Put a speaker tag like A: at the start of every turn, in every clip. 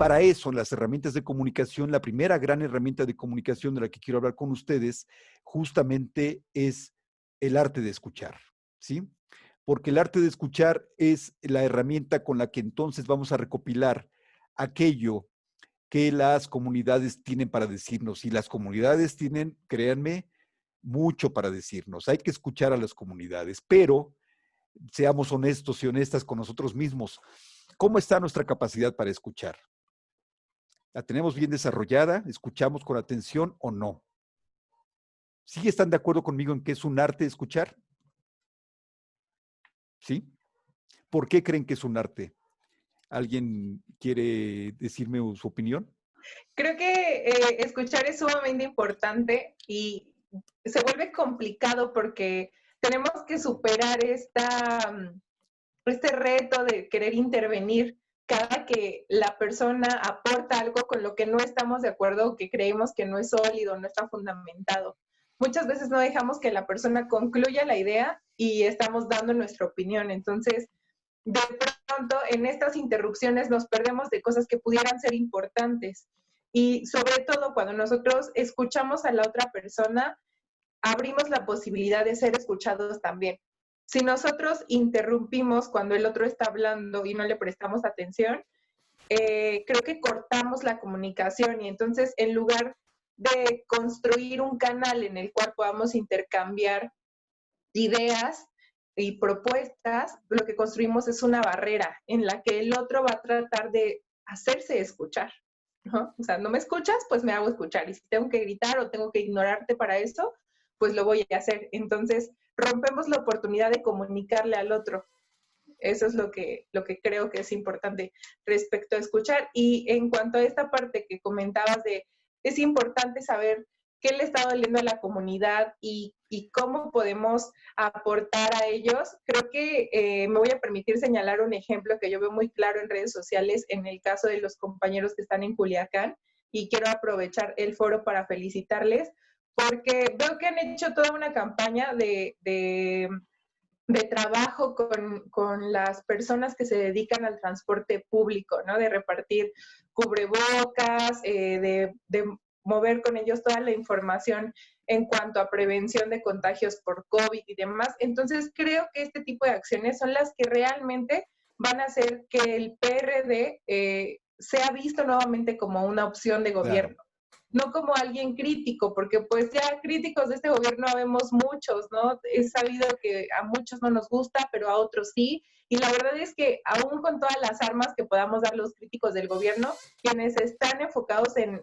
A: para eso, las herramientas de comunicación, la primera gran herramienta de comunicación de la que quiero hablar con ustedes, justamente es el arte de escuchar, ¿sí? Porque el arte de escuchar es la herramienta con la que entonces vamos a recopilar aquello que las comunidades tienen para decirnos. Y las comunidades tienen, créanme, mucho para decirnos. Hay que escuchar a las comunidades, pero seamos honestos y honestas con nosotros mismos. ¿Cómo está nuestra capacidad para escuchar? ¿La tenemos bien desarrollada? ¿Escuchamos con atención o no? ¿Sí están de acuerdo conmigo en que es un arte escuchar? ¿Sí? ¿Por qué creen que es un arte? ¿Alguien quiere decirme su opinión?
B: Creo que escuchar es sumamente importante y se vuelve complicado porque tenemos que superar este reto de querer intervenir cada que la persona aporta algo con lo que no estamos de acuerdo o que creemos que no es sólido, no está fundamentado. Muchas veces no dejamos que la persona concluya la idea y estamos dando nuestra opinión. Entonces, de pronto, en estas interrupciones nos perdemos de cosas que pudieran ser importantes. Y sobre todo cuando nosotros escuchamos a la otra persona, abrimos la posibilidad de ser escuchados también. Si nosotros interrumpimos cuando el otro está hablando y no le prestamos atención, creo que cortamos la comunicación y entonces en lugar de construir un canal en el cual podamos intercambiar ideas y propuestas, lo que construimos es una barrera en la que el otro va a tratar de hacerse escuchar, ¿no? O sea, no me escuchas, pues me hago escuchar. Y si tengo que gritar o tengo que ignorarte para eso, pues lo voy a hacer. Entonces, rompemos la oportunidad de comunicarle al otro. Eso es lo que creo que es importante respecto a escuchar. Y en cuanto a esta parte que comentabas de, es importante saber qué le está doliendo a la comunidad y cómo podemos aportar a ellos. Creo que me voy a permitir señalar un ejemplo que yo veo muy claro en redes sociales en el caso de los compañeros que están en Culiacán y quiero aprovechar el foro para felicitarles porque veo que han hecho toda una campaña de trabajo con las personas que se dedican al transporte público, ¿no? De repartir cubrebocas, de mover con ellos toda la información en cuanto a prevención de contagios por COVID y demás. Entonces, creo que este tipo de acciones son las que realmente van a hacer que el PRD sea visto nuevamente como una opción de
A: Claro.
B: gobierno, no como alguien crítico, porque pues ya críticos de este gobierno habemos muchos, ¿no? Es sabido que a muchos no nos gusta, pero a otros sí. Y la verdad es que aún con todas las armas que podamos dar los críticos del gobierno, quienes están enfocados en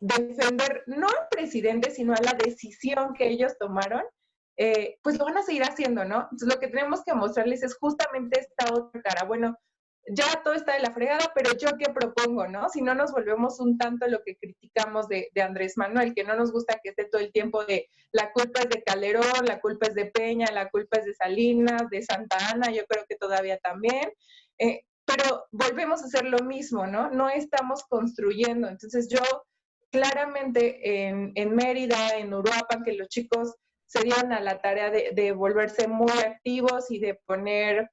B: defender no al presidente, sino a la decisión que ellos tomaron, pues lo van a seguir haciendo, ¿no? Entonces lo que tenemos que mostrarles es justamente esta otra cara. Bueno, ya todo está de la fregada, pero yo qué propongo, ¿no? Si no nos volvemos un tanto lo que criticamos de Andrés Manuel, que no nos gusta que esté todo el tiempo de la culpa es de Calderón, la culpa es de Peña, la culpa es de Salinas, de Santa Ana, yo creo que todavía también. Pero volvemos a hacer lo mismo, ¿no? No estamos construyendo. Entonces yo claramente en Mérida, en Uruapan, que los chicos se dieron a la tarea de volverse muy activos y de poner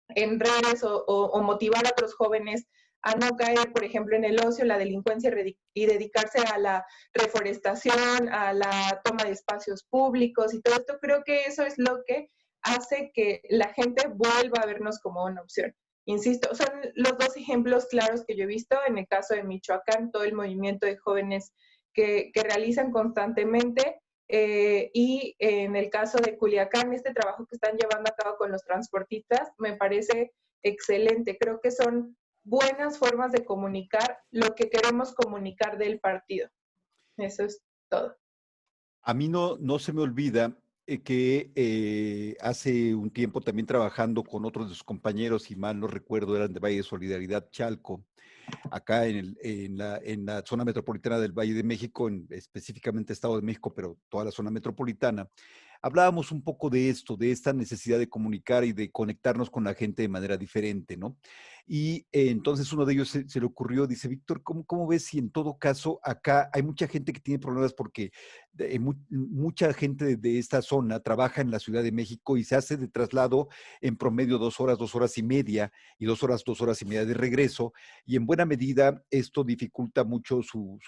B: en redes o motivar a otros jóvenes a no caer, por ejemplo, en el ocio, la delincuencia y dedicarse a la reforestación, a la toma de espacios públicos y todo esto, creo que eso es lo que hace que la gente vuelva a vernos como una opción. Insisto, son los dos ejemplos claros que yo he visto. En el caso de Michoacán, todo el movimiento de jóvenes que realizan constantemente, y en el caso de Culiacán, este trabajo que están llevando a cabo con los transportistas me parece excelente. Creo que son buenas formas de comunicar lo que queremos comunicar del partido. Eso es todo.
A: A mí no se me olvida que hace un tiempo también trabajando con otros de sus compañeros, si mal no recuerdo, eran de Valle de Solidaridad Chalco, acá en la zona metropolitana del Valle de México, específicamente Estado de México, pero toda la zona metropolitana, hablábamos un poco de esto, de esta necesidad de comunicar y de conectarnos con la gente de manera diferente, ¿no? Y entonces uno de ellos se le ocurrió, dice, Víctor, ¿cómo ves si en todo caso acá hay mucha gente que tiene problemas porque mucha gente de esta zona trabaja en la Ciudad de México y se hace de traslado en promedio 2 horas, 2 horas y media, y 2 horas, 2 horas y media de regreso, y en buena medida esto dificulta mucho su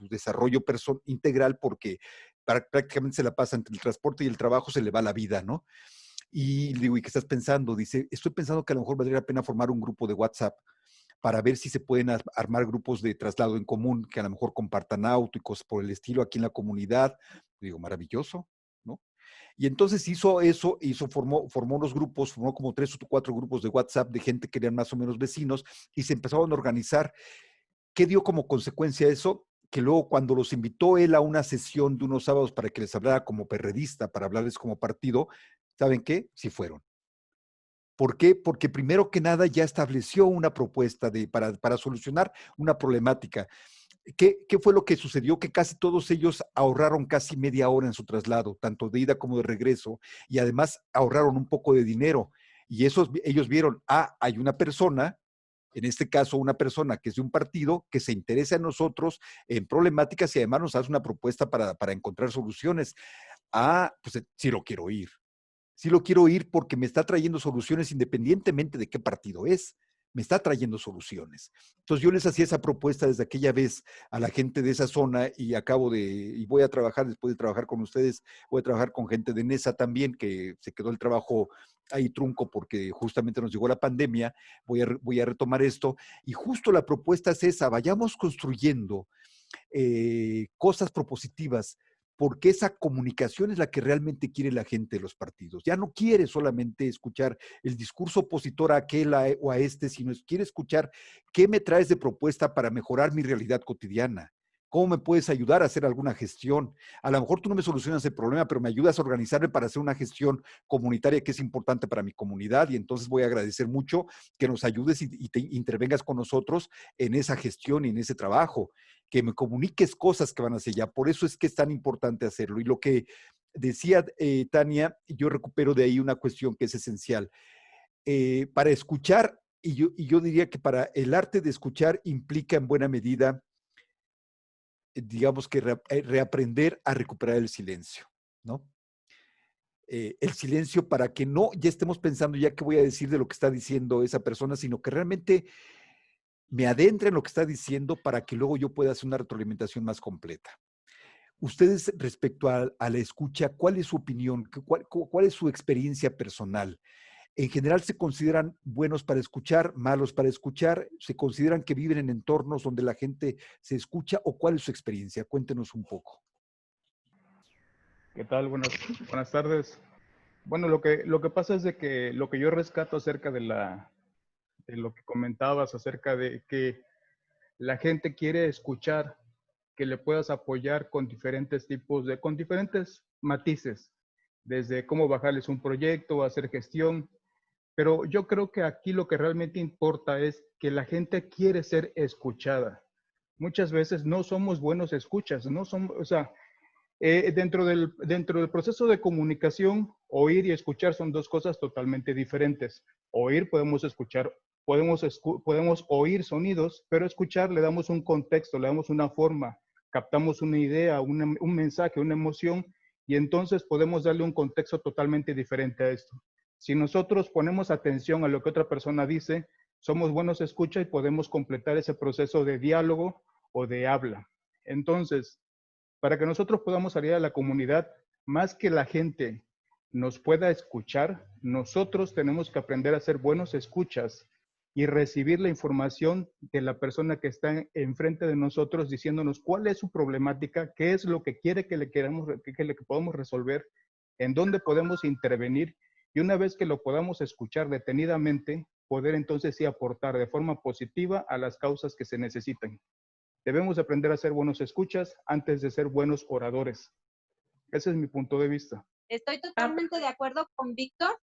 A: desarrollo integral porque prácticamente se la pasa entre el transporte y el trabajo, se le va la vida, ¿no? Y le digo, ¿y qué estás pensando? Dice, estoy pensando que a lo mejor valdría la pena formar un grupo de WhatsApp para ver si se pueden armar grupos de traslado en común, que a lo mejor compartan auto y cosas por el estilo aquí en la comunidad. Digo, maravilloso, ¿no? Y entonces hizo eso, formó unos grupos, formó como 3 o 4 grupos de WhatsApp de gente que eran más o menos vecinos y se empezaron a organizar. ¿Qué dio como consecuencia eso? Que luego cuando los invitó él a una sesión de unos sábados para que les hablara como perredista, para hablarles como partido, ¿saben qué? Sí fueron. ¿Por qué? Porque primero que nada ya estableció una propuesta para solucionar una problemática. ¿Qué fue lo que sucedió? Que casi todos ellos ahorraron casi media hora en su traslado, tanto de ida como de regreso, y además ahorraron un poco de dinero. Y ellos vieron, hay una persona, en este caso una persona que es de un partido, que se interesa en nosotros, en problemáticas, y además nos hace una propuesta para encontrar soluciones. Pues sí lo quiero oír. Sí lo quiero oír porque me está trayendo soluciones independientemente de qué partido es. Me está trayendo soluciones. Entonces yo les hacía esa propuesta desde aquella vez a la gente de esa zona y voy a trabajar, después de trabajar con ustedes, voy a trabajar con gente de NESA también, que se quedó el trabajo ahí trunco porque justamente nos llegó la pandemia. Voy a retomar esto y justo la propuesta es esa, vayamos construyendo cosas propositivas, porque esa comunicación es la que realmente quiere la gente de los partidos. Ya no quiere solamente escuchar el discurso opositor a aquel o a este, sino quiere escuchar qué me traes de propuesta para mejorar mi realidad cotidiana. ¿Cómo me puedes ayudar a hacer alguna gestión? A lo mejor tú no me solucionas el problema, pero me ayudas a organizarme para hacer una gestión comunitaria que es importante para mi comunidad, y entonces voy a agradecer mucho que nos ayudes y te intervengas con nosotros en esa gestión y en ese trabajo, que me comuniques cosas que van hacia allá. Por eso es que es tan importante hacerlo. Y lo que decía Tania, yo recupero de ahí una cuestión que es esencial. Para escuchar, y yo diría que para el arte de escuchar implica en buena medida, digamos que reaprender a recuperar el silencio, ¿no? El silencio para que no ya estemos pensando ya qué voy a decir de lo que está diciendo esa persona, sino que realmente me adentre en lo que está diciendo para que luego yo pueda hacer una retroalimentación más completa. Ustedes, respecto a la escucha, ¿cuál es su opinión? ¿Cuál es su experiencia personal? ¿En general se consideran buenos para escuchar, malos para escuchar? ¿Se consideran que viven en entornos donde la gente se escucha? ¿O cuál es su experiencia? Cuéntenos un poco.
C: ¿Qué tal? Buenas tardes. Bueno, lo que pasa es de que lo que yo rescato acerca de lo que comentabas acerca de que la gente quiere escuchar, que le puedas apoyar con con diferentes matices, desde cómo bajarles un proyecto, hacer gestión. Pero yo creo que aquí lo que realmente importa es que la gente quiere ser escuchada. Muchas veces no somos buenos escuchas, no somos, o sea, dentro del proceso de comunicación, oír y escuchar son dos cosas totalmente diferentes. Oír podemos escuchar, podemos oír sonidos, pero escuchar le damos un contexto, le damos una forma, captamos una idea, un mensaje, una emoción, y entonces podemos darle un contexto totalmente diferente a esto. Si nosotros ponemos atención a lo que otra persona dice, somos buenos escucha y podemos completar ese proceso de diálogo o de habla. Entonces, para que nosotros podamos salir a la comunidad, más que la gente nos pueda escuchar, nosotros tenemos que aprender a ser buenos escuchas y recibir la información de la persona que está enfrente de nosotros diciéndonos cuál es su problemática, qué es lo que quiere que le podamos resolver, en dónde podemos intervenir, y una vez que lo podamos escuchar detenidamente, poder entonces sí aportar de forma positiva a las causas que se necesitan. Debemos aprender a ser buenos escuchas antes de ser buenos oradores. Ese es mi punto de vista.
D: Estoy totalmente de acuerdo con Víctor.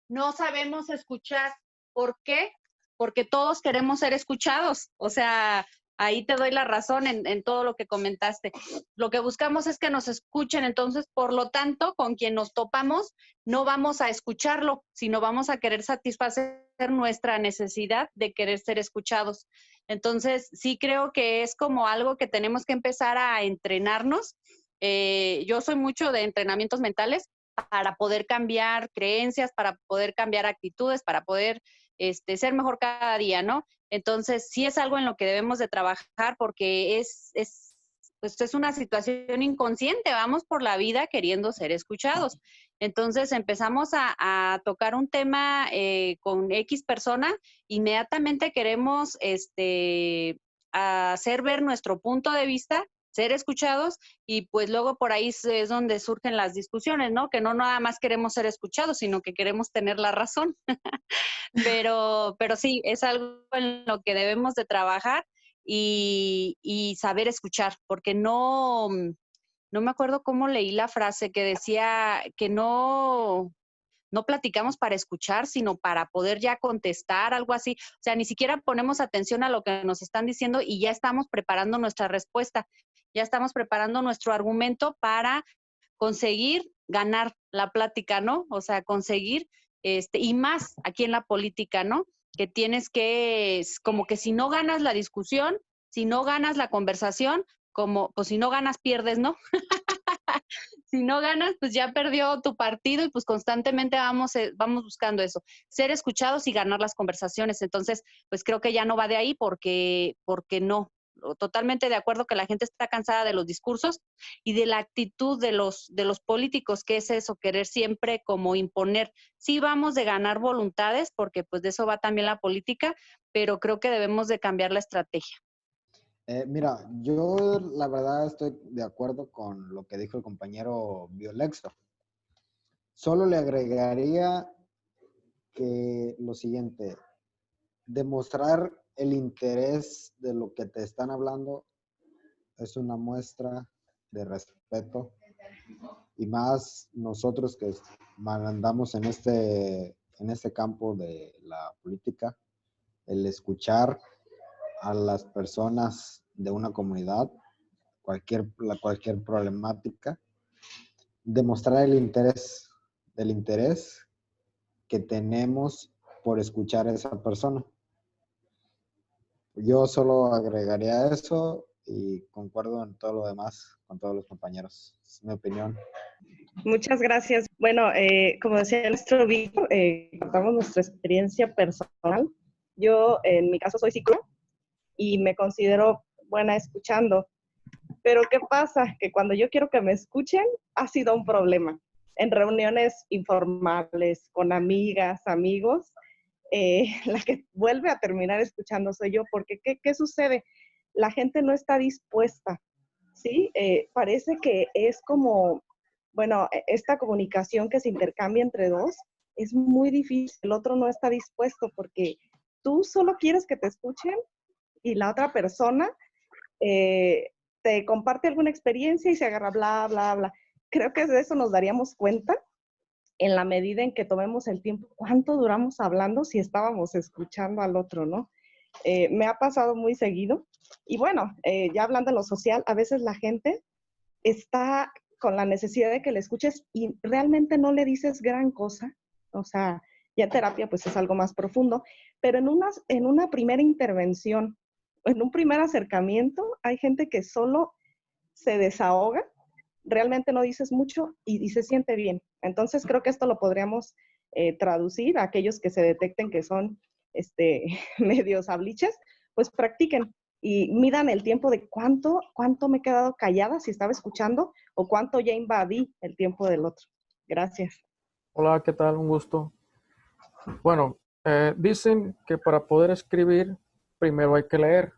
D: No sabemos escuchar. ¿Por qué? Porque todos queremos ser escuchados. O sea, ahí te doy la razón en todo lo que comentaste. Lo que buscamos es que nos escuchen, entonces, por lo tanto, con quien nos topamos, no vamos a escucharlo, sino vamos a querer satisfacer nuestra necesidad de querer ser escuchados. Entonces, sí creo que es como algo que tenemos que empezar a entrenarnos. Yo soy mucho de entrenamientos mentales para poder cambiar creencias, para poder cambiar actitudes, para poder ser mejor cada día, ¿no? Entonces, sí es algo en lo que debemos de trabajar porque pues es una situación inconsciente, vamos por la vida queriendo ser escuchados. Entonces empezamos a tocar un tema con X persona, inmediatamente queremos hacer ver nuestro punto de vista, ser escuchados, y pues luego por ahí es donde surgen las discusiones, ¿no? Que no nada más queremos ser escuchados, sino que queremos tener la razón. Pero sí, es algo en lo que debemos de trabajar y saber escuchar, porque no me acuerdo cómo leí la frase que decía que no platicamos para escuchar, sino para poder ya contestar, algo así. O sea, ni siquiera ponemos atención a lo que nos están diciendo y ya estamos preparando nuestra respuesta, ya estamos preparando nuestro argumento para conseguir ganar la plática, ¿no? O sea, conseguir, y más aquí en la política, ¿no? Que tienes que, como que si no ganas la discusión, si no ganas la conversación, pues si no ganas, pierdes, ¿no? Si no ganas, pues ya perdió tu partido y pues constantemente vamos buscando eso, ser escuchados y ganar las conversaciones. Entonces, pues creo que ya no va de ahí porque no. Totalmente de acuerdo que la gente está cansada de los discursos y de la actitud de los políticos, que es eso, querer siempre como imponer. Sí vamos de ganar voluntades, porque pues de eso va también la política, pero creo que debemos de cambiar la estrategia.
E: Mira, yo la verdad estoy de acuerdo con lo que dijo el compañero Violexo. Solo le agregaría que lo siguiente, demostrar el interés de lo que te están hablando es una muestra de respeto, y más nosotros que andamos en este campo de la política, el escuchar a las personas de una comunidad, cualquier problemática, demostrar el interés que tenemos por escuchar a esa persona. Yo solo agregaría eso y concuerdo en todo lo demás con todos los compañeros. Es mi opinión.
F: Muchas gracias. Bueno, como decía nuestro Víctor, contamos nuestra experiencia personal. Yo, en mi caso, soy psicóloga y me considero buena escuchando. Pero ¿qué pasa? Que cuando yo quiero que me escuchen, ha sido un problema. En reuniones informales, con amigas, amigos, la que vuelve a terminar escuchando soy yo, porque ¿qué sucede? La gente no está dispuesta, ¿sí? Parece que es como, bueno, esta comunicación que se intercambia entre dos es muy difícil. El otro no está dispuesto porque tú solo quieres que te escuchen y la otra persona te comparte alguna experiencia y se agarra bla, bla, bla. Creo que de eso nos daríamos cuenta en la medida en que tomemos el tiempo, cuánto duramos hablando si estábamos escuchando al otro, ¿no? Me ha pasado muy seguido. Y bueno, ya hablando de lo social, a veces la gente está con la necesidad de que le escuches y realmente no le dices gran cosa. O sea, ya en terapia pues es algo más profundo, pero en una primera intervención, en un primer acercamiento, hay gente que solo se desahoga, realmente no dices mucho y se siente bien. Entonces creo que esto lo podríamos traducir a aquellos que se detecten que son medios habliches, pues practiquen y midan el tiempo de cuánto me he quedado callada si estaba escuchando o cuánto ya invadí el tiempo del otro. Gracias.
G: Hola, ¿qué tal? Un gusto. Bueno, dicen que para poder escribir, primero hay que leer.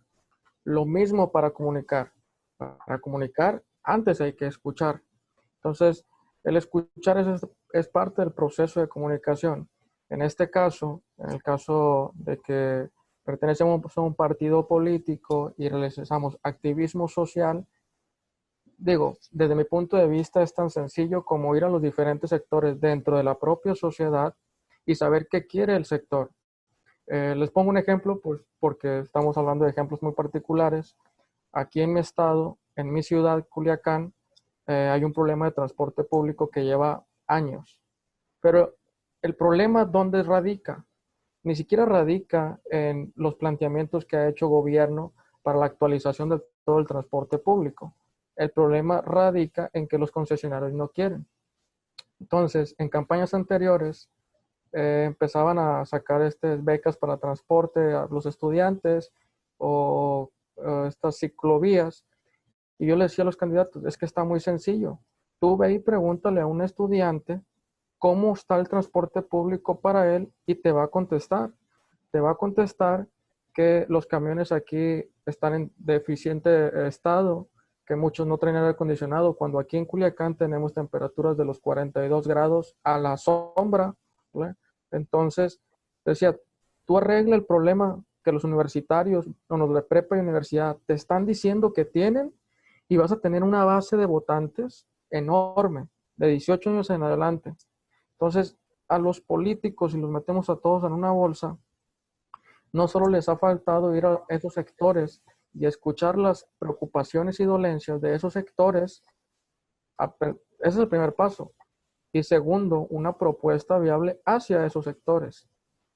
G: Lo mismo para comunicar. Para comunicar, antes hay que escuchar. Entonces, el escuchar es parte del proceso de comunicación. En este caso, en el caso de que pertenecemos a un partido político y realizamos activismo social, digo, desde mi punto de vista es tan sencillo como ir a los diferentes sectores dentro de la propia sociedad y saber qué quiere el sector. Les pongo un ejemplo, pues, porque estamos hablando de ejemplos muy particulares. Aquí en mi estado, en mi ciudad, Culiacán, hay un problema de transporte público que lleva años. Pero el problema, ¿dónde radica? Ni siquiera radica en los planteamientos que ha hecho gobierno para la actualización de todo el transporte público. El problema radica en que los concesionarios no quieren. Entonces, en campañas anteriores, empezaban a sacar becas para transporte a los estudiantes o estas ciclovías. Y yo le decía a los candidatos, es que está muy sencillo. Tú ve y pregúntale a un estudiante cómo está el transporte público para él y te va a contestar. Te va a contestar que los camiones aquí están en deficiente estado, que muchos no traen aire acondicionado, cuando aquí en Culiacán tenemos temperaturas de los 42 grados a la sombra, ¿vale? Entonces, decía, tú arregla el problema que los universitarios, o los de prepa y universidad, te están diciendo que tienen y vas a tener una base de votantes enorme, de 18 años en adelante. Entonces, a los políticos, si los metemos a todos en una bolsa, no solo les ha faltado ir a esos sectores y escuchar las preocupaciones y dolencias de esos sectores, ese es el primer paso. Y segundo, una propuesta viable hacia esos sectores.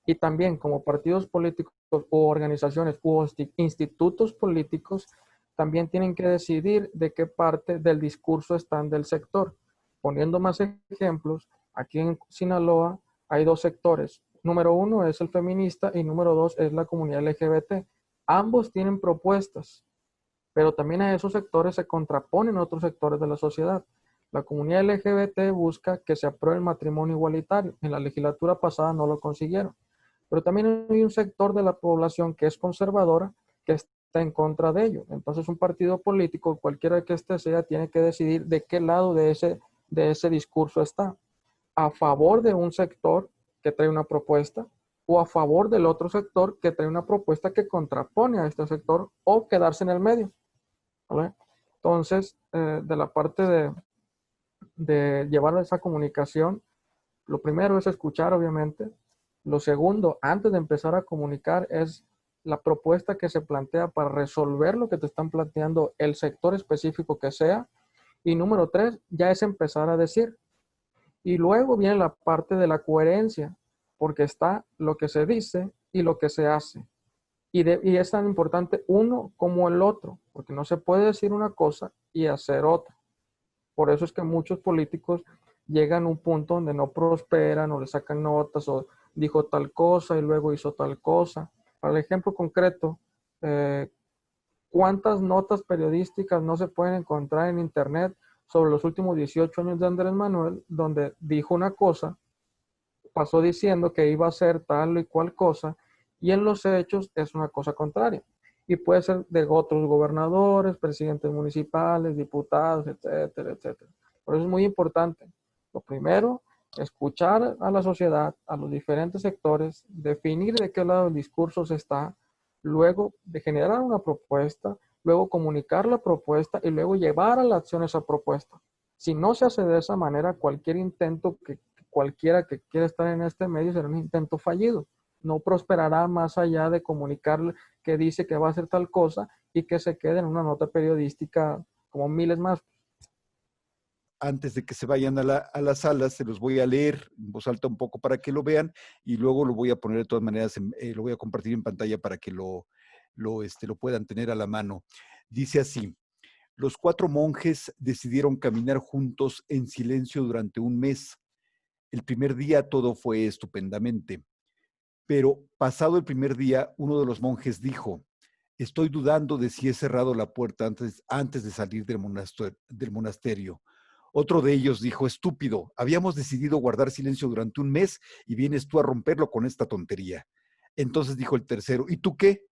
G: Y también como partidos políticos o organizaciones u institutos políticos, también tienen que decidir de qué parte del discurso están del sector. Poniendo más ejemplos, aquí en Sinaloa hay dos sectores. Número uno es el feminista y número dos es la comunidad LGBT. Ambos tienen propuestas, pero también a esos sectores se contraponen otros sectores de la sociedad. La comunidad LGBT busca que se apruebe el matrimonio igualitario. En la legislatura pasada no lo consiguieron. Pero también hay un sector de la población que es conservadora que está en contra de ello. Entonces un partido político, cualquiera que éste sea, tiene que decidir de qué lado de ese discurso está. A favor de un sector que trae una propuesta o a favor del otro sector que trae una propuesta que contrapone a este sector o quedarse en el medio, ¿vale? Entonces, de la parte de llevar esa comunicación, lo primero es escuchar, obviamente. Lo segundo, antes de empezar a comunicar, es la propuesta que se plantea para resolver lo que te están planteando el sector específico que sea. Y número tres, ya es empezar a decir. Y luego viene la parte de la coherencia, porque está lo que se dice y lo que se hace. Y es tan importante uno como el otro, porque no se puede decir una cosa y hacer otra. Por eso es que muchos políticos llegan a un punto donde no prosperan o le sacan notas o dijo tal cosa y luego hizo tal cosa. Para el ejemplo concreto, ¿cuántas notas periodísticas no se pueden encontrar en internet sobre los últimos 18 años de Andrés Manuel, donde dijo una cosa, pasó diciendo que iba a hacer tal y cual cosa, y en los hechos es una cosa contraria? Y puede ser de otros gobernadores, presidentes municipales, diputados, etcétera, etcétera. Por eso es muy importante. Lo primero, escuchar a la sociedad, a los diferentes sectores, definir de qué lado del discurso se está, luego de generar una propuesta, luego comunicar la propuesta y luego llevar a la acción esa propuesta. Si no se hace de esa manera, cualquier intento que cualquiera que quiera estar en este medio será un intento fallido. No prosperará más allá de comunicar que dice que va a hacer tal cosa y que se quede en una nota periodística como miles más.
A: Antes de que se vayan a las salas, se los voy a leer en voz alta un poco para que lo vean y luego lo voy a poner de todas maneras, lo voy a compartir en pantalla para que lo puedan tener a la mano. Dice así: los 4 monjes decidieron caminar juntos en silencio durante un mes. El primer día todo fue estupendamente, pero pasado el primer día, uno de los monjes dijo: estoy dudando de si he cerrado la puerta antes de salir del monasterio. Otro de ellos dijo: estúpido, habíamos decidido guardar silencio durante un mes y vienes tú a romperlo con esta tontería. Entonces dijo el tercero: ¿y tú qué?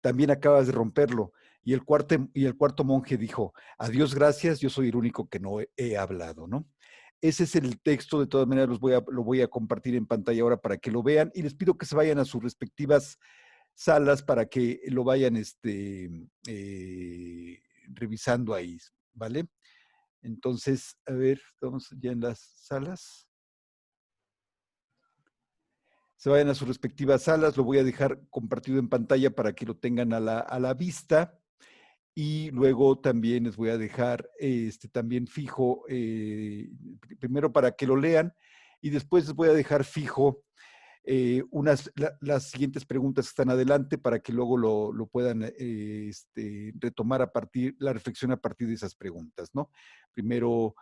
A: También acabas de romperlo. Y el cuarto monje dijo: a Dios gracias, yo soy el único que no he hablado, ¿no? Ese es el texto. De todas maneras lo voy a compartir en pantalla ahora para que lo vean y les pido que se vayan a sus respectivas salas para que lo vayan revisando ahí, ¿vale? Entonces, a ver, estamos ya en las salas. se vayan a sus respectivas salas. Lo voy a dejar compartido en pantalla para que lo tengan a la vista. Y luego también les voy a dejar también fijo, primero para que lo lean, y después les voy a dejar fijo las siguientes preguntas que están adelante para que luego lo puedan retomar la reflexión a partir de esas preguntas, ¿no? Primero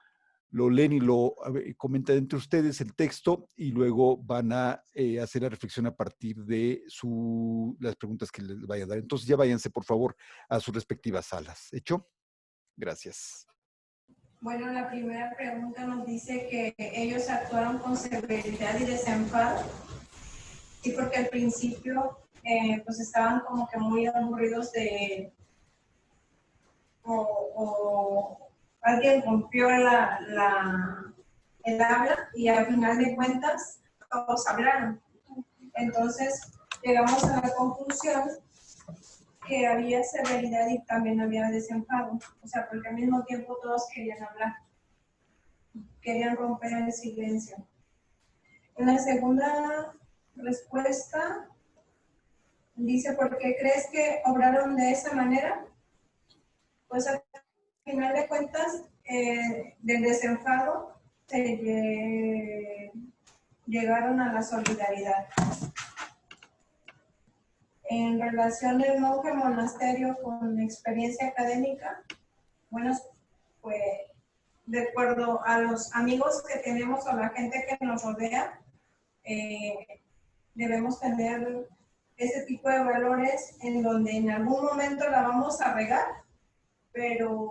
A: lo leen y lo comentan entre ustedes el texto, y luego van a hacer la reflexión a partir de las preguntas que les vaya a dar. Entonces ya váyanse, por favor, a sus respectivas salas. ¿Hecho? Gracias.
H: Bueno, la primera pregunta nos dice que ellos actuaron con severidad y desenfado. Sí, porque al principio pues estaban como que muy aburridos o alguien rompió el habla y al final de cuentas todos hablaron. Entonces llegamos a la conclusión que había severidad y también había desenfado. O sea, porque al mismo tiempo todos querían hablar, querían romper el silencio. En la segunda respuesta dice, ¿por qué crees que obraron de esa manera? Pues al final de cuentas, del desenfado llegaron a la solidaridad. En relación del monje monasterio con experiencia académica, bueno, pues de acuerdo a los amigos que tenemos o la gente que nos rodea, debemos tener ese tipo de valores en donde en algún momento la vamos a regar, pero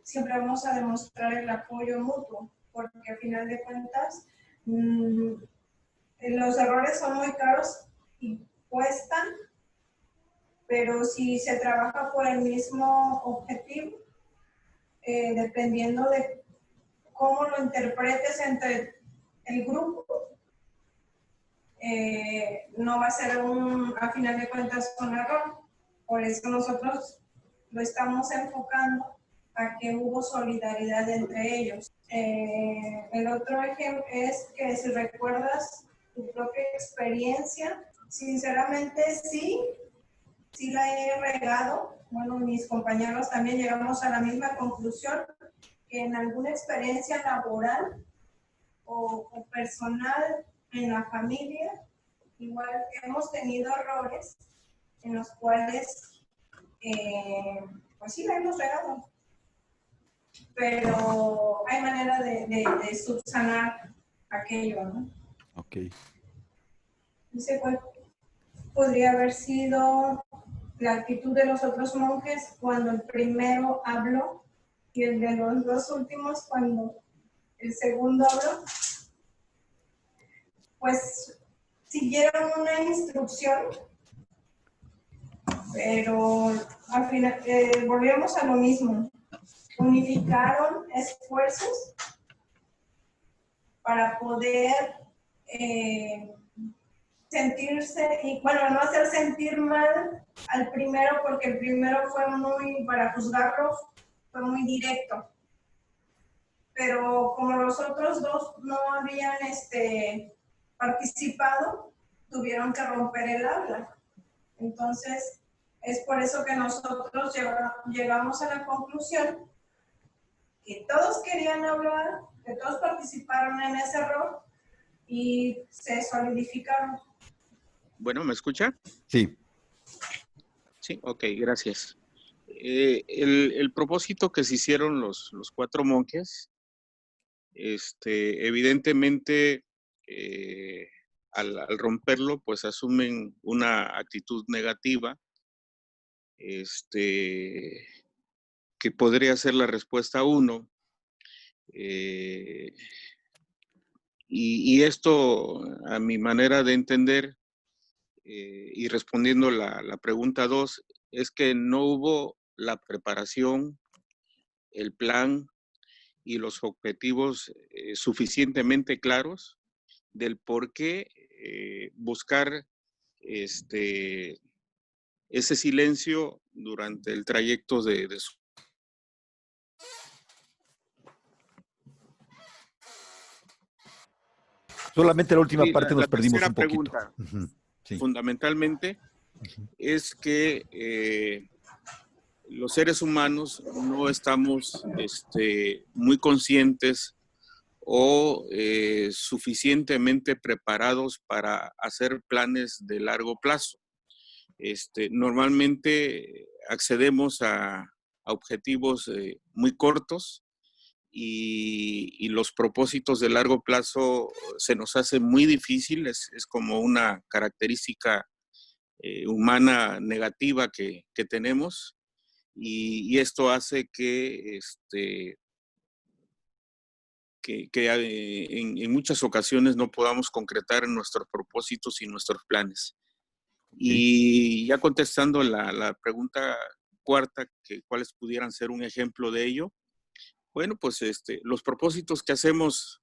H: siempre vamos a demostrar el apoyo mutuo, porque al final de cuentas los errores son muy caros y cuestan, pero si se trabaja por el mismo objetivo, dependiendo de cómo lo interpretes entre el grupo, no va a ser a final de cuentas un error. Por eso nosotros lo estamos enfocando a que hubo solidaridad entre ellos. El otro ejemplo es que si recuerdas tu propia experiencia, sinceramente sí la he regado. Bueno, mis compañeros también llegamos a la misma conclusión, que en alguna experiencia laboral o personal en la familia, igual hemos tenido errores en los cuales, pues sí la hemos regado, pero hay manera de subsanar aquello, ¿no?
A: Ok.
H: Dice, pues, podría haber sido la actitud de los otros monjes cuando el primero habló y el de los dos últimos cuando el segundo habló. Pues siguieron una instrucción, pero al final volvemos a lo mismo. Unificaron esfuerzos para poder sentirse, y bueno, no hacer sentir mal al primero, porque el primero fue para juzgarlo, fue muy directo. Pero como los otros dos no habían participado, tuvieron que romper el habla. Entonces, es por eso que nosotros llegamos a la conclusión que todos querían hablar, que todos participaron en ese rol y se solidificaron.
I: Bueno, ¿me escucha?
A: Sí.
I: Sí, ok, gracias. El propósito que se hicieron los 4 monjes, evidentemente, al romperlo, pues asumen una actitud negativa, que podría ser la respuesta 1. Y esto, a mi manera de entender, y respondiendo la pregunta 2, es que no hubo la preparación, el plan y los objetivos suficientemente claros del por qué buscar ese silencio durante el trayecto de su.
A: Solamente la última
I: Sí,
A: parte nos perdimos
I: tercera
A: un poquito.
I: pregunta,
A: Sí.
I: fundamentalmente, es que los seres humanos no estamos muy conscientes o suficientemente preparados para hacer planes de largo plazo. Normalmente accedemos a objetivos muy cortos y los propósitos de largo plazo se nos hace muy difícil, es como una característica humana negativa que tenemos y esto hace que en muchas ocasiones no podamos concretar nuestros propósitos y nuestros planes. Y ya contestando la pregunta cuarta, que cuáles pudieran ser un ejemplo de ello, bueno, pues los propósitos que hacemos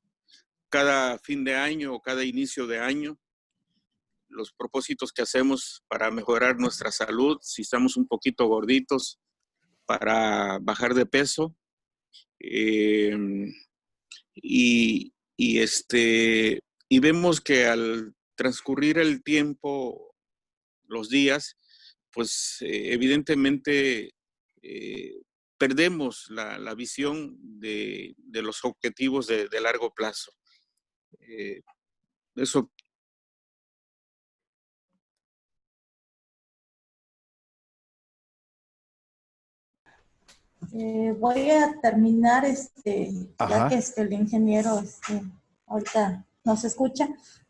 I: cada fin de año o cada inicio de año, los propósitos que hacemos para mejorar nuestra salud, si estamos un poquito gorditos, para bajar de peso, eh, y vemos que al transcurrir el tiempo, los días, pues evidentemente perdemos la visión de los objetivos de largo plazo. Eso.
H: Voy a terminar, ya que
A: Ajá.
H: el ingeniero ahorita nos escucha.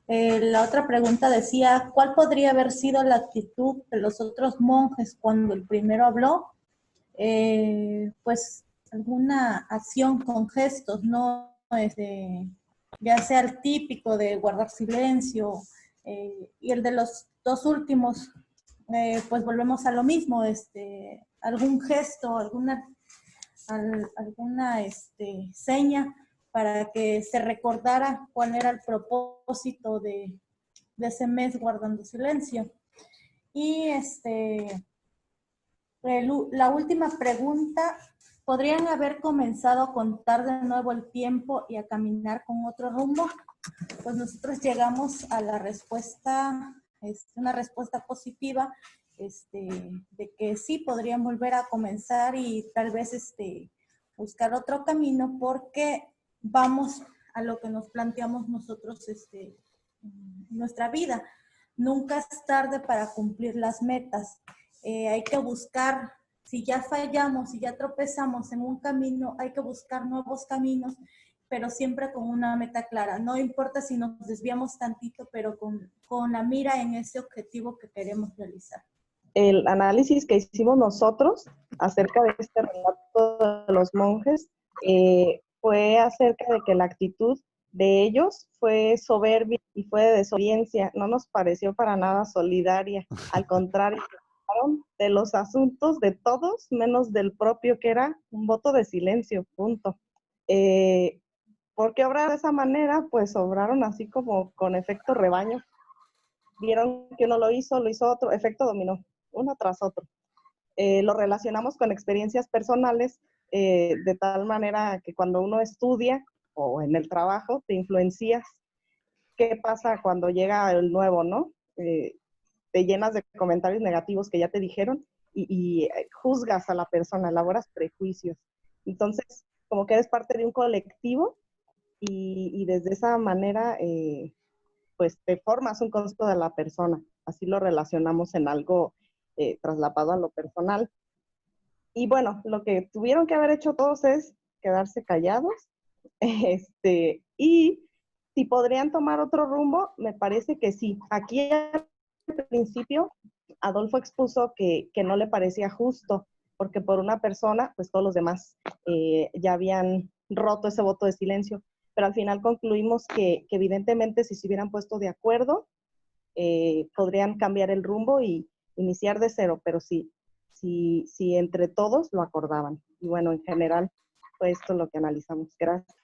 H: La otra pregunta decía, ¿cuál podría haber sido la actitud de los otros monjes cuando el primero habló? Pues alguna acción con gestos, ¿no? Ya sea el típico de guardar silencio, y el de los dos últimos, pues volvemos a lo mismo, algún gesto, alguna seña para que se recordara cuál era el propósito de ese mes guardando silencio. Y la última pregunta, ¿podrían haber comenzado a contar de nuevo el tiempo y a caminar con otro rumbo? Pues nosotros llegamos a la respuesta, una respuesta positiva, de que sí podrían volver a comenzar y tal vez buscar otro camino, porque vamos a lo que nos planteamos nosotros en nuestra vida. Nunca es tarde para cumplir las metas. Hay que buscar, si ya fallamos, si ya tropezamos en un camino, hay que buscar nuevos caminos, pero siempre con una meta clara. No importa si nos desviamos tantito, pero con la mira en ese objetivo que queremos realizar.
F: El análisis que hicimos nosotros acerca de este relato de los monjes fue acerca de que la actitud de ellos fue soberbia y fue de desobediencia. No nos pareció para nada solidaria. Al contrario, de los asuntos de todos, menos del propio, que era un voto de silencio, punto. ¿Por qué obrar de esa manera? Pues obraron así como con efecto rebaño. Vieron que uno lo hizo otro, efecto dominó, uno tras otro. Lo relacionamos con experiencias personales, de tal manera que cuando uno estudia o en el trabajo te influencias. ¿Qué pasa cuando llega el nuevo, no? Te llenas de comentarios negativos que ya te dijeron y juzgas a la persona, elaboras prejuicios. Entonces, como que eres parte de un colectivo y desde esa manera, pues te formas un concepto de la persona. Así lo relacionamos en algo traslapado a lo personal. Y bueno, lo que tuvieron que haber hecho todos es quedarse callados. Y si podrían tomar otro rumbo, me parece que sí. Aquí al principio, Adolfo expuso que no le parecía justo, porque por una persona, pues todos los demás ya habían roto ese voto de silencio. Pero al final concluimos que evidentemente si se hubieran puesto de acuerdo, podrían cambiar el rumbo y iniciar de cero, pero sí entre todos lo acordaban. Y bueno, en general fue esto lo que analizamos. Gracias.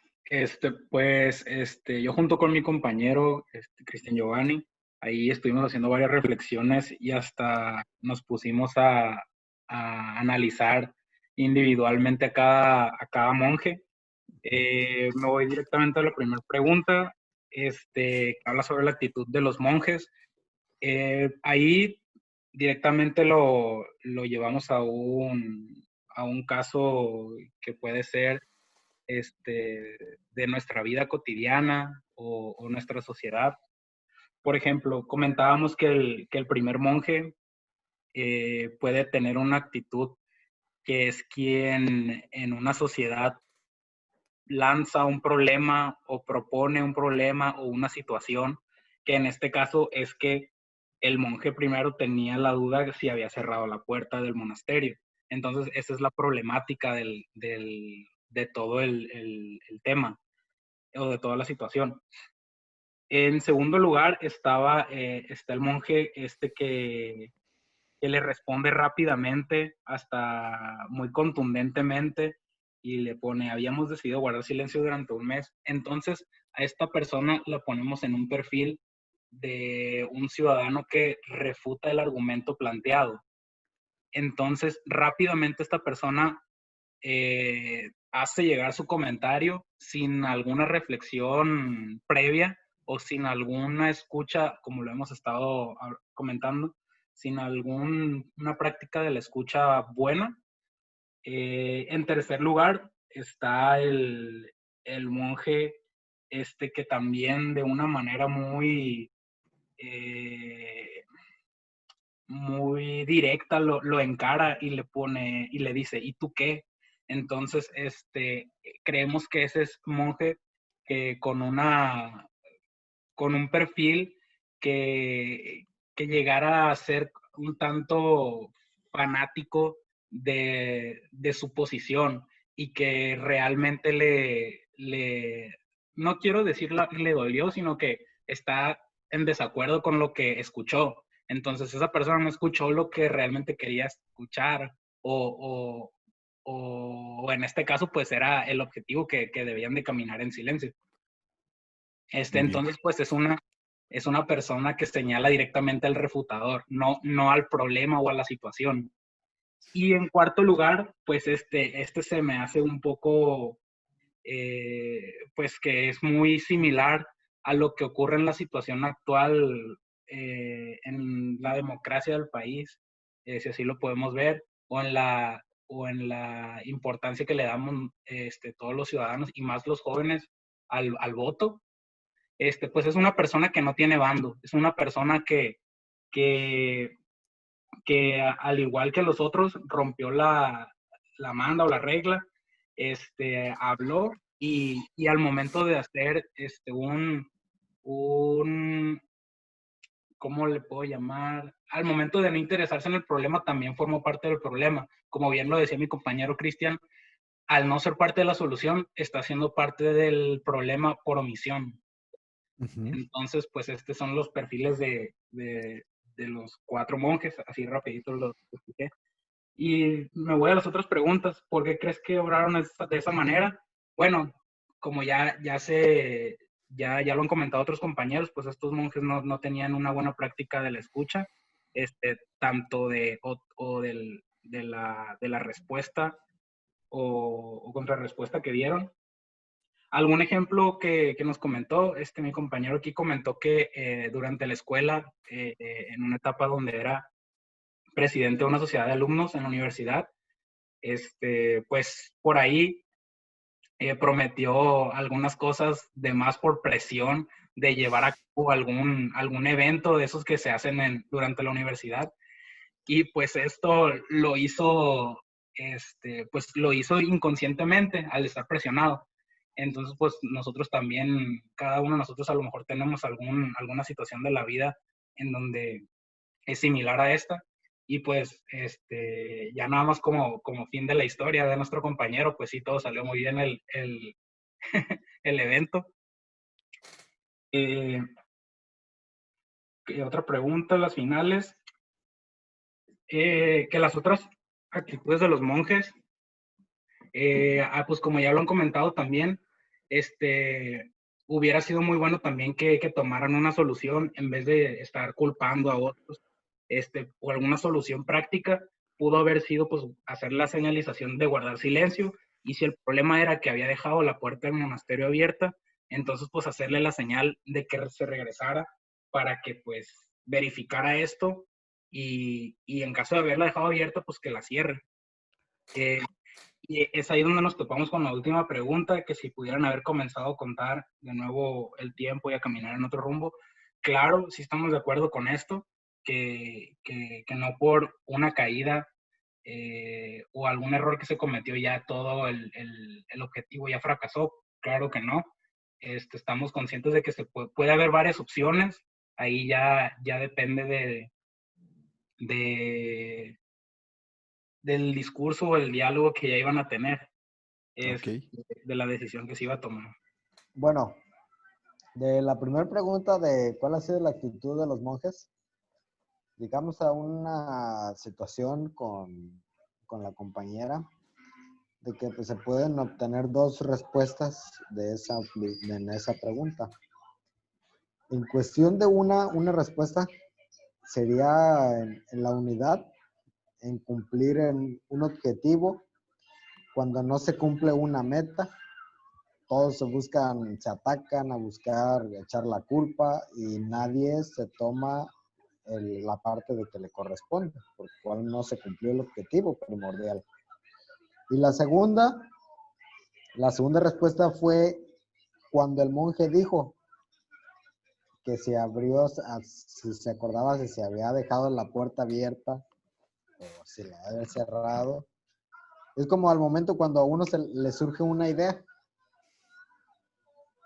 J: Yo junto con mi compañero, Cristian Giovanni, ahí estuvimos haciendo varias reflexiones y hasta nos pusimos a analizar individualmente a cada monje. Me voy directamente a la primera pregunta. que habla sobre la actitud de los monjes. Ahí directamente lo llevamos a un caso que puede ser de nuestra vida cotidiana o nuestra sociedad. Por ejemplo, comentábamos que el primer monje puede tener una actitud que es quien en una sociedad lanza un problema o propone un problema o una situación, que en este caso es que el monje primero tenía la duda de si había cerrado la puerta del monasterio. Entonces, esa es la problemática de todo el tema o de toda la situación. En segundo lugar está el monje que le responde rápidamente, hasta muy contundentemente, y le pone, habíamos decidido guardar silencio durante un mes. Entonces, a esta persona la ponemos en un perfil de un ciudadano que refuta el argumento planteado. Entonces, rápidamente esta persona hace llegar su comentario sin alguna reflexión previa o sin alguna escucha, como lo hemos estado comentando, sin alguna práctica de la escucha buena. En tercer lugar está el monje que también de una manera muy muy directa lo encara y le pone y le dice, ¿y tú qué? Entonces, creemos que ese es un monje que con un perfil que llegara a ser un tanto fanático de su posición y que realmente no quiero decir le dolió, sino que está en desacuerdo con lo que escuchó. Entonces esa persona no escuchó lo que realmente quería escuchar o en este caso pues era el objetivo que debían de caminar en silencio. Entonces pues es una persona que señala directamente al refutador, no al problema o a la situación. Y en cuarto lugar, pues este se me hace un poco, pues que es muy similar a lo que ocurre en la situación actual en la democracia del país, si así lo podemos ver, o en la importancia que le damos todos los ciudadanos y más los jóvenes al voto. Pues es una persona que no tiene bando, es una persona que al igual que los otros rompió la manda o la regla, habló y al momento de hacer ¿cómo le puedo llamar? Al momento de no interesarse en el problema, también formó parte del problema. Como bien lo decía mi compañero Cristian, al no ser parte de la solución, está siendo parte del problema por omisión. Entonces, pues estos son los perfiles de los 4 monjes, así rapidito los expliqué. Y me voy a las otras preguntas. ¿Por qué crees que obraron de esa manera? Bueno, como ya lo han comentado otros compañeros, pues estos monjes no tenían una buena práctica de la escucha, tanto de la respuesta o contrarrespuesta que dieron. Algún ejemplo que nos comentó, mi compañero aquí comentó que durante la escuela, en una etapa donde era presidente de una sociedad de alumnos en la universidad, pues por ahí prometió algunas cosas de más por presión de llevar a cabo algún evento de esos que se hacen durante la universidad. Y pues esto lo hizo, pues lo hizo inconscientemente al estar presionado. Entonces, pues nosotros también, cada uno de nosotros a lo mejor tenemos alguna situación de la vida en donde es similar a esta. Y pues, ya nada más como fin de la historia de nuestro compañero, pues sí, todo salió muy bien el evento. Otra pregunta, las finales. Que las otras actitudes de los monjes, pues como ya lo han comentado también, hubiera sido muy bueno también que tomaran una solución en vez de estar culpando a otros, o alguna solución práctica. Pudo haber sido pues hacer la señalización de guardar silencio, y si el problema era que había dejado la puerta del monasterio abierta, Entonces, pues hacerle la señal de que se regresara para que pues verificara esto y en caso de haberla dejado abierta, pues que la cierre. Y es ahí donde nos topamos con la última pregunta, que si pudieran haber comenzado a contar de nuevo el tiempo y a caminar en otro rumbo. Claro, sí estamos de acuerdo con esto, que no por una caída o algún error que se cometió ya todo el objetivo ya fracasó. Claro que no. Estamos conscientes de que puede haber varias opciones. Ahí ya depende del discurso o el diálogo que ya iban a tener, de la decisión que se iba a tomar.
E: Bueno, de la primera pregunta de cuál ha sido la actitud de los monjes, llegamos a una situación con la compañera de que pues, se pueden obtener dos respuestas en esa pregunta. En cuestión de una respuesta sería en la unidad, en cumplir en un objetivo. Cuando no se cumple una meta, todos se atacan a buscar echar la culpa y nadie se toma la parte de que le corresponde, por cual no se cumplió el objetivo primordial. Y la segunda respuesta fue cuando el monje dijo que si se acordaba si se había dejado la puerta abierta o si la había cerrado. Es como al momento cuando a uno le surge una idea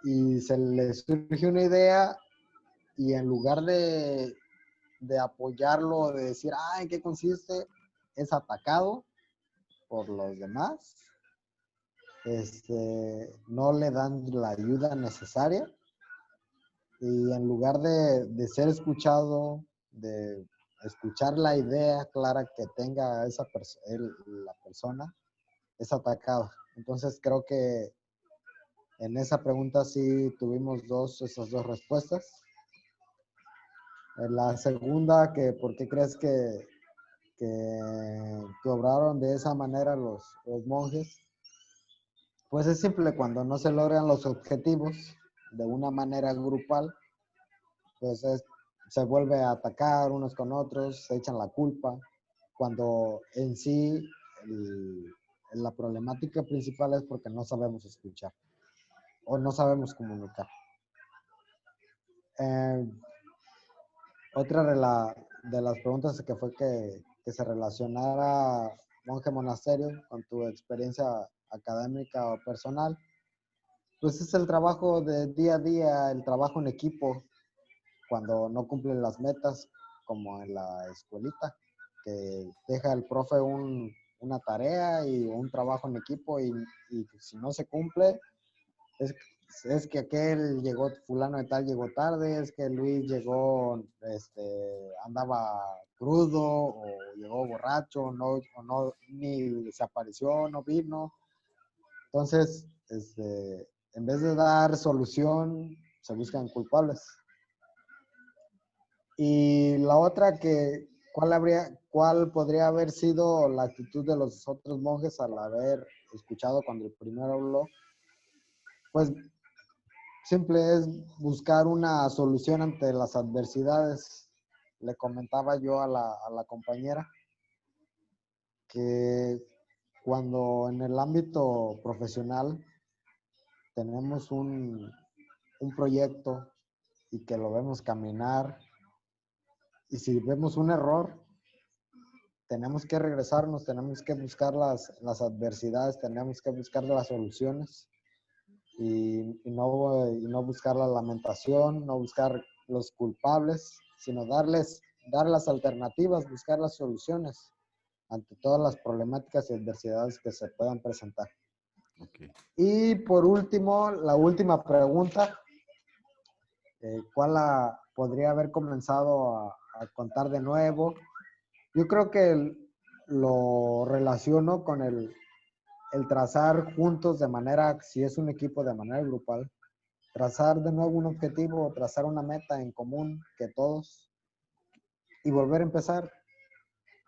E: y se le surge una idea y en lugar de apoyarlo, de decir, ¿en qué consiste? Es atacado por los demás. No le dan la ayuda necesaria y en lugar de ser escuchado, de escuchar la idea clara que tenga la persona, es atacado. Entonces creo que en esa pregunta sí tuvimos esas dos respuestas. En la segunda, que ¿por qué crees que obraron de esa manera los monjes? Pues es simple, cuando no se logran los objetivos de una manera grupal, pues se vuelve a atacar unos con otros, se echan la culpa, cuando en sí la problemática principal es porque no sabemos escuchar o no sabemos comunicar. Otra de las preguntas que fue que se relacionara monje monasterio con tu experiencia académica o personal, pues es el trabajo de día a día, el trabajo en equipo, cuando no cumplen las metas, como en la escuelita, que deja el profe una tarea y un trabajo en equipo y si no se cumple, es que aquel fulano de tal llegó tarde, es que Luis llegó, andaba crudo o llegó borracho, ni se apareció, no vino. Entonces, en vez de dar solución, se buscan culpables. Y la otra ¿cuál podría haber sido la actitud de los otros monjes al haber escuchado cuando el primero habló? Pues simple es buscar una solución ante las adversidades. Le comentaba yo a la compañera que cuando en el ámbito profesional tenemos un proyecto y que lo vemos caminar, y si vemos un error, tenemos que regresarnos, tenemos que buscar las adversidades, tenemos que buscar las soluciones y no buscar la lamentación, no buscar los culpables, sino dar las alternativas, buscar las soluciones ante todas las problemáticas y adversidades que se puedan presentar.
A: Okay.
E: Y por último, la última pregunta, ¿cuál podría haber comenzado a contar de nuevo? Yo creo que lo relaciono con el trazar juntos de manera, si es un equipo de manera grupal, trazar de nuevo un objetivo, trazar una meta en común que todos y volver a empezar.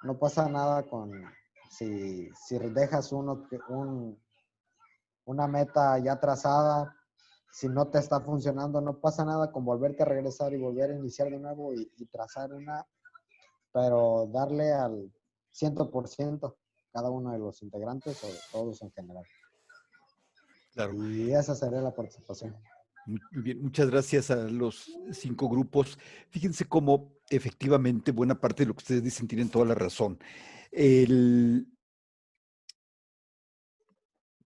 E: No pasa nada si dejas una meta ya trazada Si no te está funcionando, no pasa nada con volverte a regresar y volver a iniciar de nuevo y trazar pero darle al 100% cada uno de los integrantes o de todos en general.
A: Claro.
E: Y esa sería la participación.
A: Muy bien, muchas gracias a los 5 grupos. Fíjense cómo efectivamente buena parte de lo que ustedes dicen tienen toda la razón.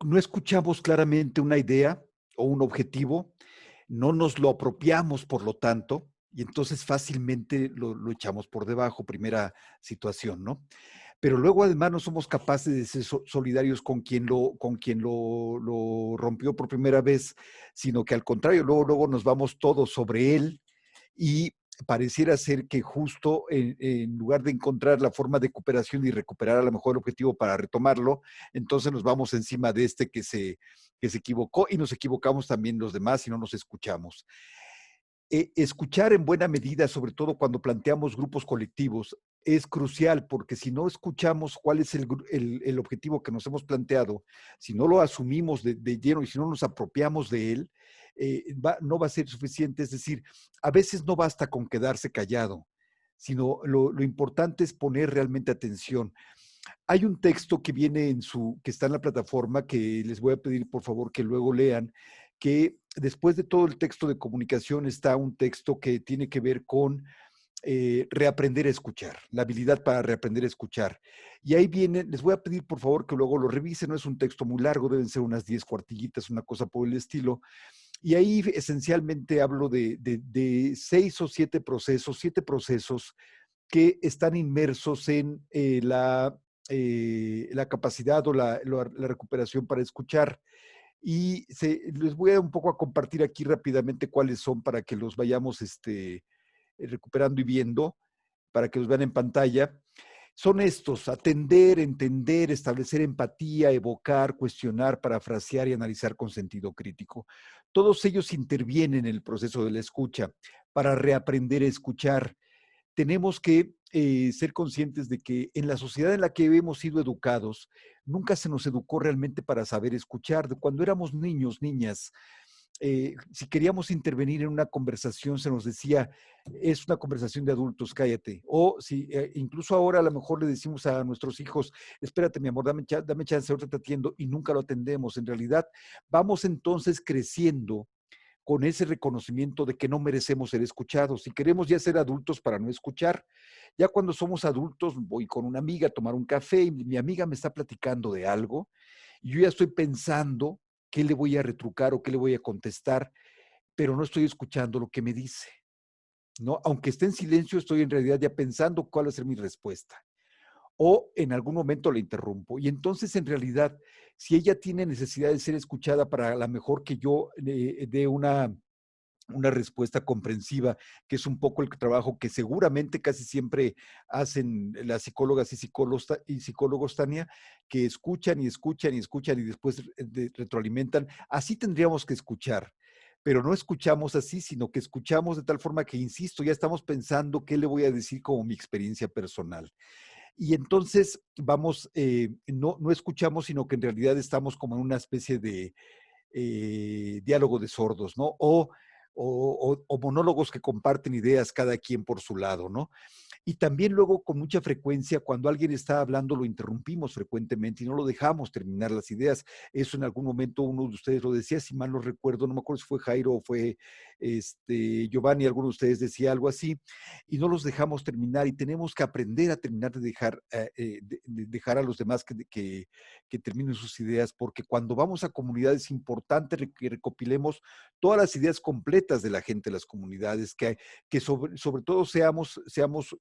A: No escuchamos claramente una idea o un objetivo, no nos lo apropiamos por lo tanto, y entonces fácilmente lo echamos por debajo, primera situación, ¿no? Pero luego además no somos capaces de ser solidarios con quien lo rompió por primera vez, sino que al contrario, luego nos vamos todos sobre él y pareciera ser que justo en lugar de encontrar la forma de cooperación y recuperar a lo mejor el objetivo para retomarlo, entonces nos vamos encima de este que se equivocó y nos equivocamos también los demás y no nos escuchamos. Escuchar en buena medida, sobre todo cuando planteamos grupos colectivos, es crucial porque si no escuchamos cuál es el objetivo que nos hemos planteado, si no lo asumimos de lleno y si no nos apropiamos de él, no va a ser suficiente. Es decir, a veces no basta con quedarse callado, sino lo importante es poner realmente atención. Hay un texto que viene que está en la plataforma, que les voy a pedir por favor que luego lean, que después de todo el texto de comunicación está un texto que tiene que ver con reaprender a escuchar, la habilidad para reaprender a escuchar. Y ahí viene, les voy a pedir por favor que luego lo revisen, no es un texto muy largo, deben ser unas 10 cuartillitas, una cosa por el estilo. Y ahí esencialmente hablo de 6 o 7 procesos que están inmersos en la capacidad o la recuperación para escuchar. Y les voy a un poco a compartir aquí rápidamente cuáles son para que los vayamos recuperando y viendo, para que los vean en pantalla. Son estos: atender, entender, establecer empatía, evocar, cuestionar, parafrasear y analizar con sentido crítico. Todos ellos intervienen en el proceso de la escucha para reaprender a escuchar. Tenemos que ser conscientes de que en la sociedad en la que hemos sido educados, nunca se nos educó realmente para saber escuchar. Cuando éramos niños, niñas, si queríamos intervenir en una conversación, se nos decía, es una conversación de adultos, cállate. O si incluso ahora a lo mejor le decimos a nuestros hijos, espérate mi amor, dame chance, ahorita te atiendo, y nunca lo atendemos. En realidad, vamos entonces creciendo con ese reconocimiento de que no merecemos ser escuchados. Si queremos ya ser adultos para no escuchar, ya cuando somos adultos voy con una amiga a tomar un café y mi amiga me está platicando de algo y yo ya estoy pensando qué le voy a retrucar o qué le voy a contestar, pero no estoy escuchando lo que me dice, ¿no? Aunque esté en silencio, estoy en realidad ya pensando cuál va a ser mi respuesta. O en algún momento la interrumpo. Y entonces, en realidad, si ella tiene necesidad de ser escuchada para la mejor que yo dé una respuesta comprensiva, que es un poco el trabajo que seguramente casi siempre hacen las psicólogas y psicólogos, Tania, que escuchan y escuchan y escuchan y después retroalimentan. Así tendríamos que escuchar, pero no escuchamos así, sino que escuchamos de tal forma que, insisto, ya estamos pensando qué le voy a decir como mi experiencia personal. Y entonces vamos, no escuchamos, sino que en realidad estamos como en una especie de diálogo de sordos, ¿no? O monólogos que comparten ideas cada quien por su lado, ¿no? Y también luego con mucha frecuencia cuando alguien está hablando lo interrumpimos frecuentemente y no lo dejamos terminar las ideas. Eso en algún momento uno de ustedes lo decía, si mal no recuerdo, no me acuerdo si fue Jairo o fue Giovanni, alguno de ustedes decía algo así, y no los dejamos terminar y tenemos que aprender a terminar de dejar a los demás que terminen sus ideas, porque cuando vamos a comunidades es importante que recopilemos todas las ideas completas de la gente de las comunidades, que sobre todo seamos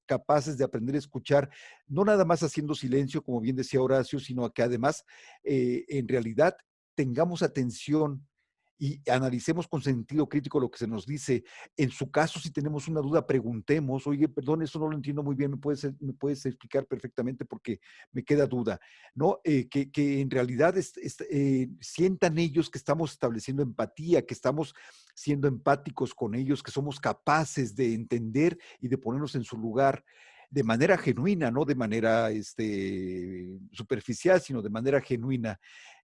A: capaces de aprender a escuchar, no nada más haciendo silencio, como bien decía Horacio, sino que además, en realidad, tengamos atención y analicemos con sentido crítico lo que se nos dice. En su caso, si tenemos una duda, preguntemos, oye, perdón, eso no lo entiendo muy bien, ¿me puedes explicar perfectamente porque me queda duda? ¿No? Que en realidad sientan ellos que estamos estableciendo empatía, que estamos siendo empáticos con ellos, que somos capaces de entender y de ponernos en su lugar de manera genuina, no de manera superficial, sino de manera genuina.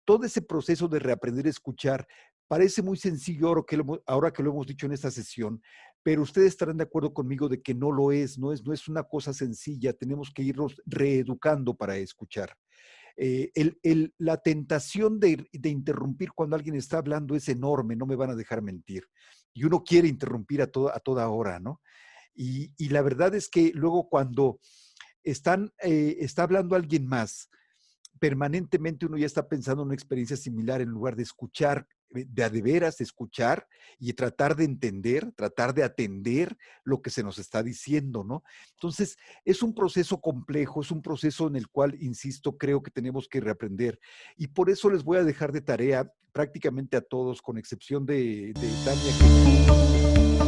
A: Todo ese proceso de reaprender a escuchar Parece muy sencillo ahora que lo hemos dicho en esta sesión, pero ustedes estarán de acuerdo conmigo de que no lo es, no es una cosa sencilla, tenemos que irnos reeducando para escuchar. La tentación de interrumpir cuando alguien está hablando es enorme, no me van a dejar mentir. Y uno quiere interrumpir a toda hora, ¿no? Y la verdad es que luego cuando está hablando alguien más, permanentemente uno ya está pensando en una experiencia similar en lugar de escuchar, de veras escuchar y tratar de entender, tratar de atender lo que se nos está diciendo, ¿no? Entonces, es un proceso complejo, es un proceso en el cual, insisto, creo que tenemos que reaprender. Y por eso les voy a dejar de tarea prácticamente a todos, con excepción de Tania, que